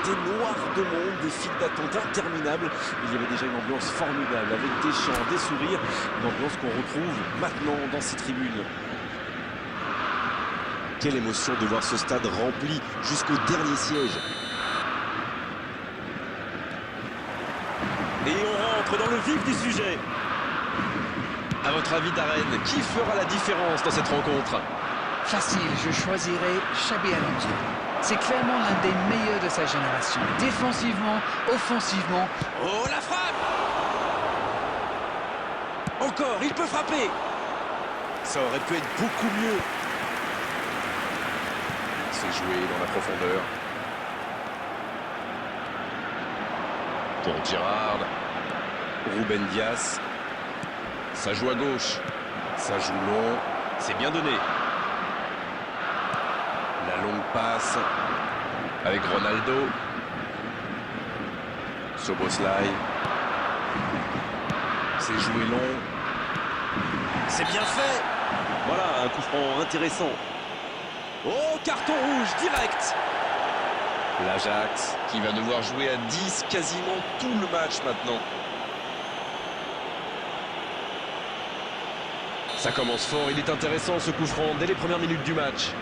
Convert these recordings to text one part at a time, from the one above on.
était noir de monde, des files d'attente interminables. Il y avait déjà une ambiance formidable avec des chants, des sourires, une ambiance qu'on retrouve maintenant dans ces tribunes. Quelle émotion de voir ce stade rempli jusqu'au dernier siège. Et on rentre dans le vif du sujet. À votre avis, Darren, qui fera la différence dans cette rencontre? Facile, je choisirais Xabi Alonso. C'est clairement l'un des meilleurs de sa génération. Défensivement, offensivement. Oh, la frappe! Encore, il peut frapper. Ça aurait pu être beaucoup mieux. C'est joué dans la profondeur. Pour Girard. Ruben Dias. Ça joue à gauche. Ça joue long. C'est bien donné. La longue passe. Avec Ronaldo. Szoboszlai. C'est joué long. C'est bien fait. Voilà, un coup franc intéressant. Oh, carton rouge direct. L'Ajax qui va devoir jouer à 10 quasiment tout le match maintenant. Ça commence fort, il est intéressant ce coup franc dès les premières minutes du match.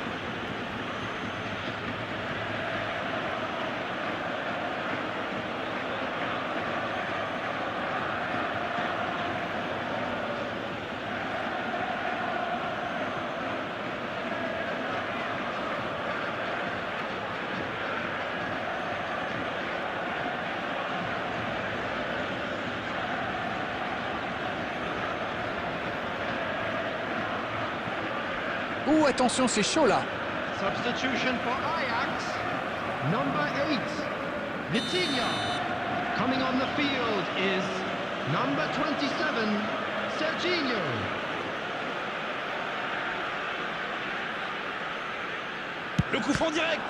Ouh, attention, c'est chaud là. Substitution for Ajax. Number 8, Vitinha. Coming on the field is number 27, Serginho. Le coup franc direct.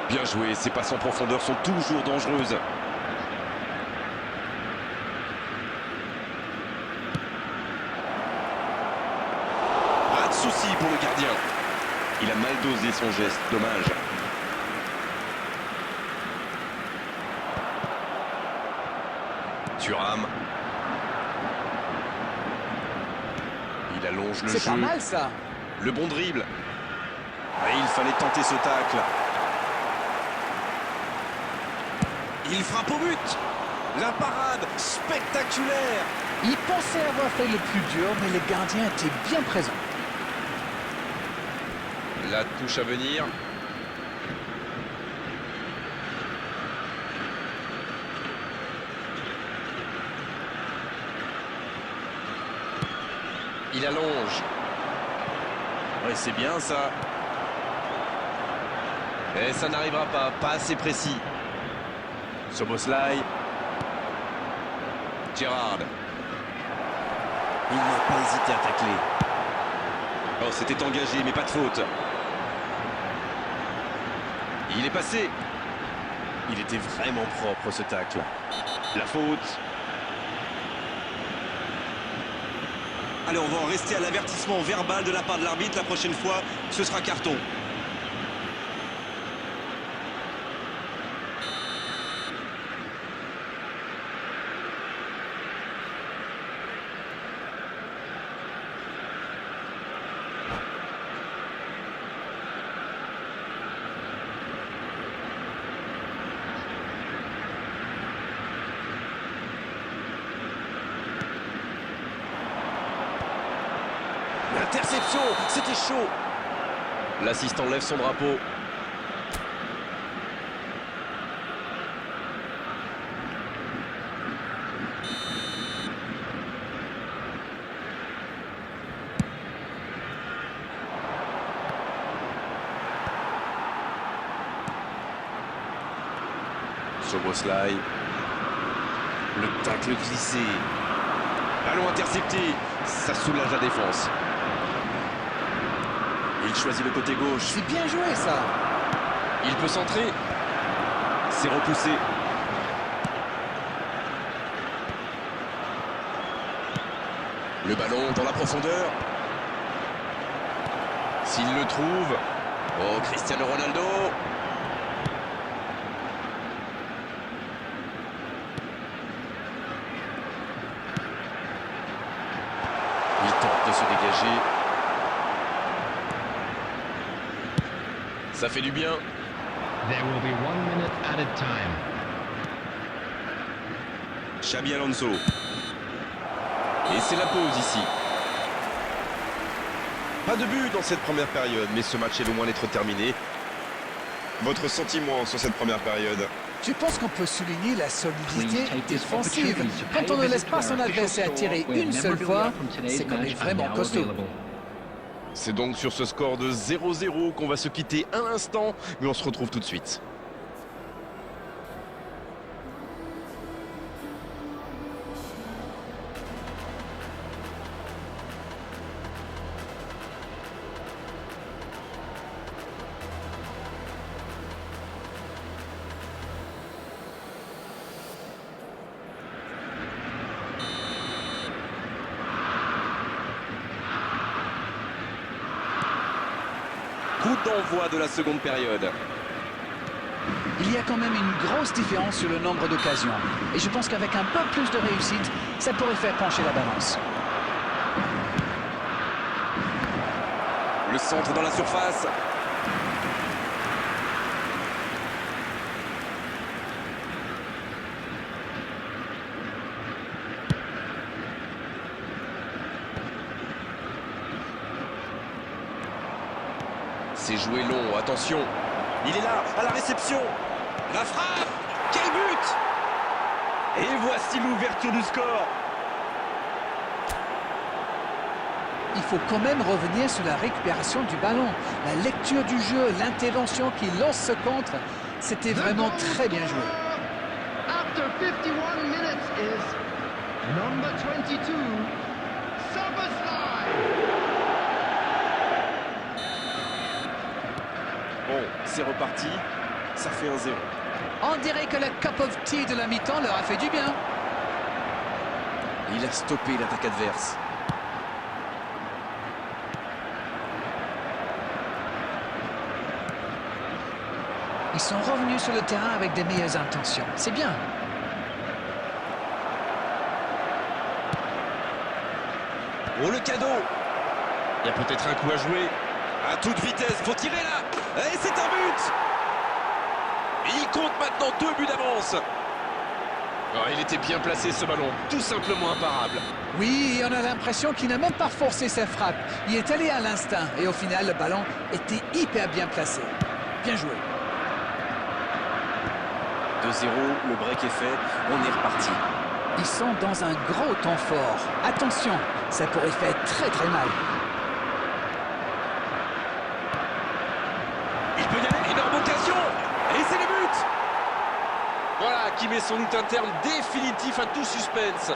Bien joué, ces passes en profondeur sont toujours dangereuses. Pas de souci pour le gardien. Il a mal dosé son geste, dommage. Thuram. Il allonge le jeu. C'est pas mal ça. Le bon dribble. Et il fallait tenter ce tacle. Il frappe au but. La parade spectaculaire. Il pensait avoir fait le plus dur, mais le gardien était bien présent. La touche à venir. Il allonge. Ouais, c'est bien ça. Et ça n'arrivera pas assez précis. Szoboszlai. Girard. Il n'a pas hésité à tacler. Oh, c'était engagé, mais pas de faute. Il est passé. Il était vraiment propre ce tacle. La faute. Allez, on va en rester à l'avertissement verbal de la part de l'arbitre. La prochaine fois, ce sera carton. L'interception, c'était chaud. L'assistant lève son drapeau. Szoboszlai. Le tacle glissé. Ballon intercepté. Ça soulage la défense. Il choisit le côté gauche. C'est bien joué ça. Il peut centrer. C'est repoussé. Le ballon dans la profondeur. S'il le trouve. Oh, Cristiano Ronaldo. Il tente de se dégager. Ça fait du bien. There will be 1 minute added time. Xabi Alonso. Et c'est la pause ici. Pas de but dans cette première période, mais ce match est loin d'être terminé. Votre sentiment sur cette première période? Je pense qu'on peut souligner la solidité défensive. Quand on ne laisse pas son adversaire tirer une seule fois, c'est quand même vraiment costaud. C'est donc sur ce score de 0-0 qu'on va se quitter un instant, mais on se retrouve tout de suite. Coup d'envoi de la seconde période. Il y a quand même une grosse différence sur le nombre d'occasions. Et je pense qu'avec un peu plus de réussite, ça pourrait faire pencher la balance. Le centre dans la surface. C'est joué long, attention. Il est là, à la réception. La frappe. Quel but! Et voici l'ouverture du score. Il faut quand même revenir sur la récupération du ballon. La lecture du jeu, l'intervention qui lance ce contre, c'était vraiment très bien joué. After 51 minutes is number 22, Szoboszlai. Bon, c'est reparti. Ça fait 1-0. On dirait que la cup of tea de la mi-temps leur a fait du bien. Il a stoppé l'attaque adverse. Ils sont revenus sur le terrain avec des meilleures intentions. C'est bien. Oh, le cadeau! Il y a peut-être un coup à jouer. À toute vitesse, faut tirer là! Et c'est un but! Et il compte maintenant 2 buts d'avance. Oh, il était bien placé ce ballon, tout simplement imparable. Oui, on a l'impression qu'il n'a même pas forcé sa frappe. Il est allé à l'instinct et au final, le ballon était hyper bien placé. Bien joué. 2-0, le break est fait, on est reparti. Ils sont dans un gros temps fort. Attention, ça pourrait faire très très mal. Il peut y aller, énorme occasion! Et c'est le but! Voilà qui met sans doute un terme définitif à tout suspense.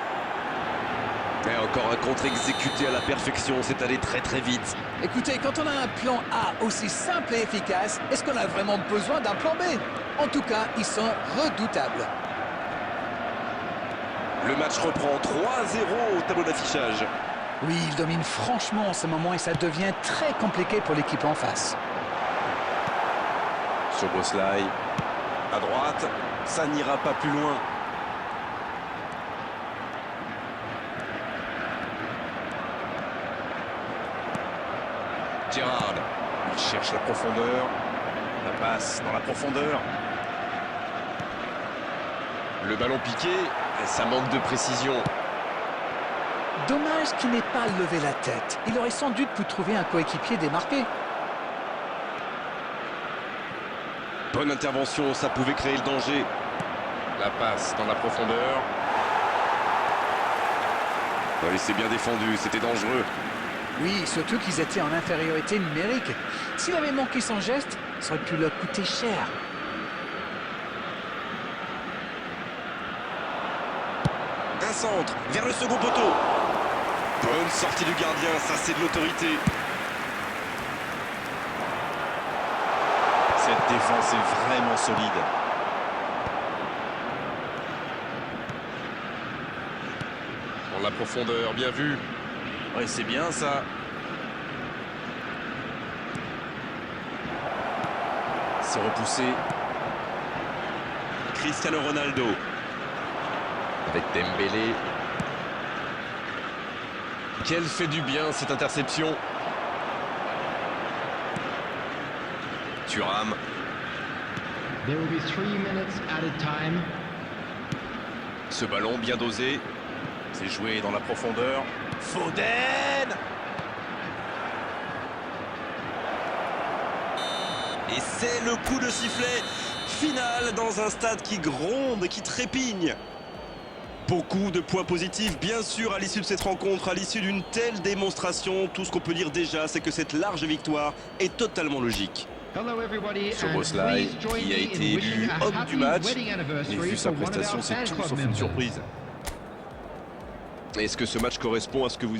Et encore un contre exécuté à la perfection, c'est allé très très vite. Écoutez, quand on a un plan A aussi simple et efficace, est-ce qu'on a vraiment besoin d'un plan B? En tout cas, ils sont redoutables. Le match reprend 3-0 au tableau d'affichage. Oui, ils dominent franchement en ce moment et ça devient très compliqué pour l'équipe en face. Szoboszlai, à droite, ça n'ira pas plus loin. Gerrard, il cherche la profondeur. La passe dans la profondeur. Le ballon piqué, ça manque de précision. Dommage qu'il n'ait pas levé la tête. Il aurait sans doute pu trouver un coéquipier démarqué. Bonne intervention, ça pouvait créer le danger. La passe dans la profondeur. Oui, c'est bien défendu, c'était dangereux. Oui, surtout qu'ils étaient en infériorité numérique. S'il avait manqué son geste, ça aurait pu leur coûter cher. Un centre, vers le second poteau. Bonne sortie du gardien, ça c'est de l'autorité. Cette défense est vraiment solide. Dans la profondeur, bien vu. Oui, c'est bien ça. c'est repoussé. Cristiano Ronaldo. Avec Dembélé. Quelle fait du bien cette interception. Thuram. There will be 3 minutes added time. Ce ballon bien dosé. C'est joué dans la profondeur. Foden. Et c'est le coup de sifflet final dans un stade qui gronde, qui trépigne. Beaucoup de points positifs, bien sûr, à l'issue de cette rencontre, à l'issue d'une telle démonstration. Tout ce qu'on peut dire déjà, c'est que cette large victoire est totalement logique. Hello everybody, Szoboszlai, and please join qui a me été in élu wishing a homme happy du match. wedding Et anniversary vu sa for one of prestation, our c'est fan tout club sauf une members. surprise. Est-ce que ce match correspond à ce que vous...